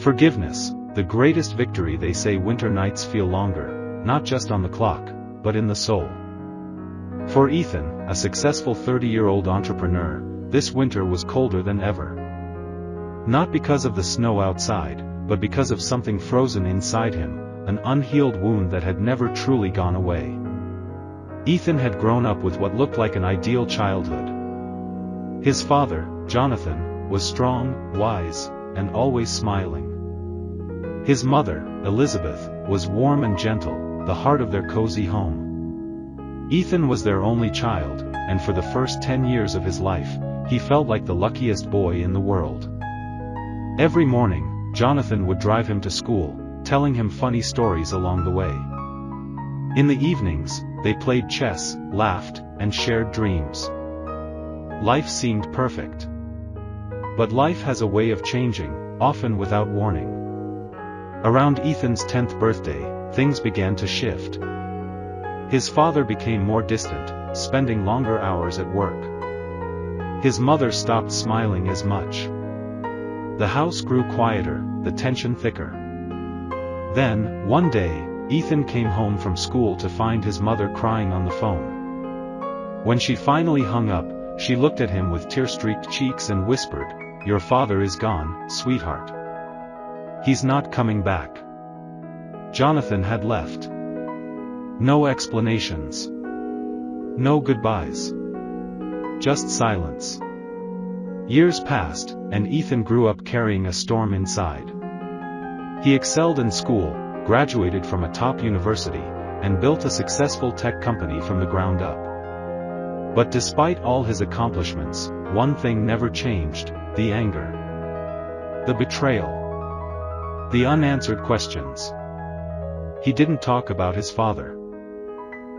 Forgiveness, the greatest victory. They say winter nights feel longer, not just on the clock, but in the soul. For Ethan, a successful 30-year-old entrepreneur, this winter was colder than ever. Not because of the snow outside, but because of something frozen inside him, an unhealed wound that had never truly gone away. Ethan had grown up with what looked like an ideal childhood. His father, Jonathan, was strong, wise, and always smiling. His mother, Elizabeth, was warm and gentle, the heart of their cozy home. Ethan was their only child, and for the first 10 years of his life, he felt like the luckiest boy in the world. Every morning, Jonathan would drive him to school, telling him funny stories along the way. In the evenings, they played chess, laughed, and shared dreams. Life seemed perfect. But life has a way of changing, often without warning. Around Ethan's 10th birthday, things began to shift. His father became more distant, spending longer hours at work. His mother stopped smiling as much. The house grew quieter, the tension thicker. Then, one day, Ethan came home from school to find his mother crying on the phone. When she finally hung up, she looked at him with tear-streaked cheeks and whispered, "Your father is gone, sweetheart. He's not coming back." Jonathan had left. No explanations. No goodbyes. Just silence. Years passed, and Ethan grew up carrying a storm inside. He excelled in school, graduated from a top university, and built a successful tech company from the ground up. But despite all his accomplishments, one thing never changed: the anger. The betrayal. The unanswered questions. He didn't talk about his father.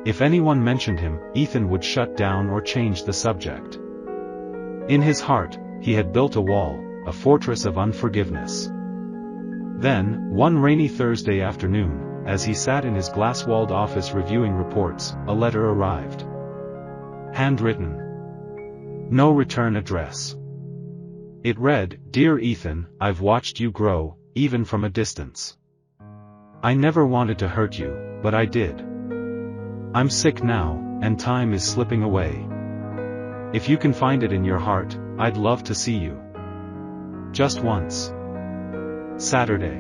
If anyone mentioned him, Ethan would shut down or change the subject. In his heart, he had built a wall, a fortress of unforgiveness. Then, one rainy Thursday afternoon, as he sat in his glass-walled office reviewing reports, a letter arrived. Handwritten. No return address. It read, "Dear Ethan, I've watched you grow, even from a distance. I never wanted to hurt you, but I did. I'm sick now, and time is slipping away. If you can find it in your heart, I'd love to see you. Just once. Saturday.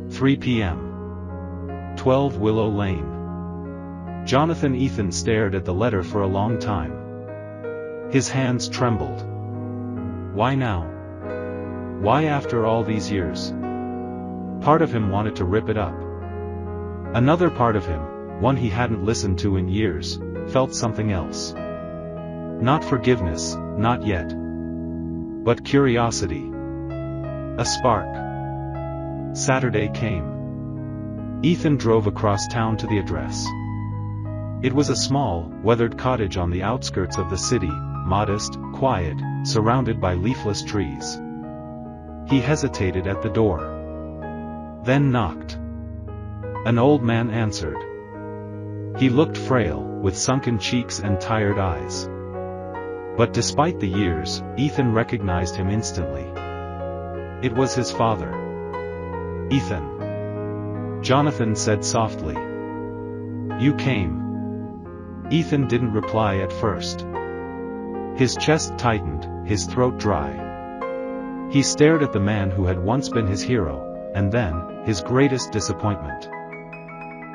3 p.m. 12 Willow Lane." Jonathan Ethan stared at the letter for a long time. His hands trembled. Why now? Why after all these years? Part of him wanted to rip it up. Another part of him, one he hadn't listened to in years, felt something else. Not forgiveness, not yet. But curiosity. A spark. Saturday came. Ethan drove across town to the address. It was a small, weathered cottage on the outskirts of the city, modest, quiet, surrounded by leafless trees. He hesitated at the door. Then knocked. An old man answered. He looked frail, with sunken cheeks and tired eyes. But despite the years, Ethan recognized him instantly. It was his father. "Ethan," Jonathan said softly. "You came." Ethan didn't reply at first. His chest tightened, his throat dry. He stared at the man who had once been his hero, and then, his greatest disappointment.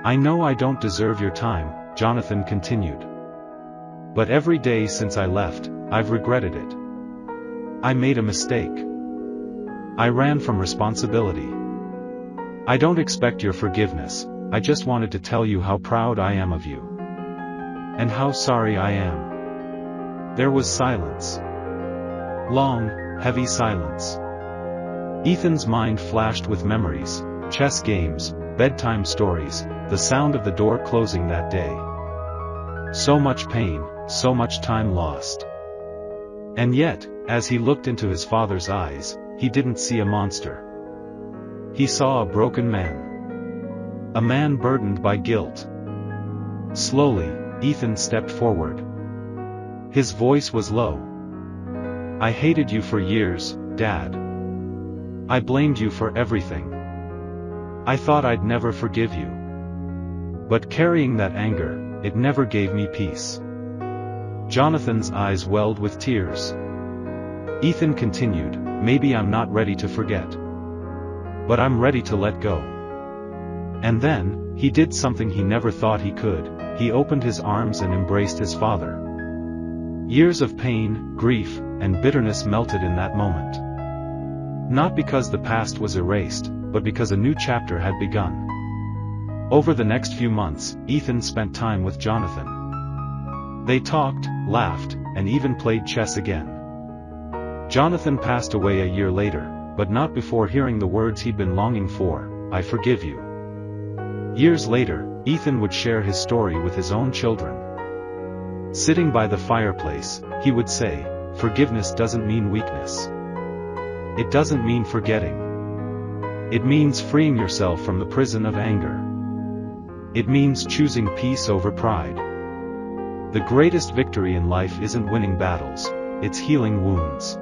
"I know I don't deserve your time," Jonathan continued. "But every day since I left, I've regretted it. I made a mistake. I ran from responsibility. I don't expect your forgiveness, I just wanted to tell you how proud I am of you. And how sorry I am." There was silence. Long, heavy silence. Ethan's mind flashed with memories, chess games, bedtime stories, the sound of the door closing that day. So much pain, so much time lost. And yet, as he looked into his father's eyes, he didn't see a monster. He saw a broken man. A man burdened by guilt. Slowly, Ethan stepped forward. His voice was low. "I hated you for years, Dad. I blamed you for everything. I thought I'd never forgive you. But carrying that anger, it never gave me peace." Jonathan's eyes welled with tears. Ethan continued, "Maybe I'm not ready to forget. But I'm ready to let go." And then, he did something he never thought he could. He opened his arms and embraced his father. Years of pain, grief, and bitterness melted in that moment. Not because the past was erased, but because a new chapter had begun. Over the next few months, Ethan spent time with Jonathan. They talked, laughed, and even played chess again. Jonathan passed away a year later, but not before hearing the words he'd been longing for, "I forgive you." Years later, Ethan would share his story with his own children. Sitting by the fireplace, he would say, "Forgiveness doesn't mean weakness. It doesn't mean forgetting. It means freeing yourself from the prison of anger. It means choosing peace over pride. The greatest victory in life isn't winning battles, it's healing wounds."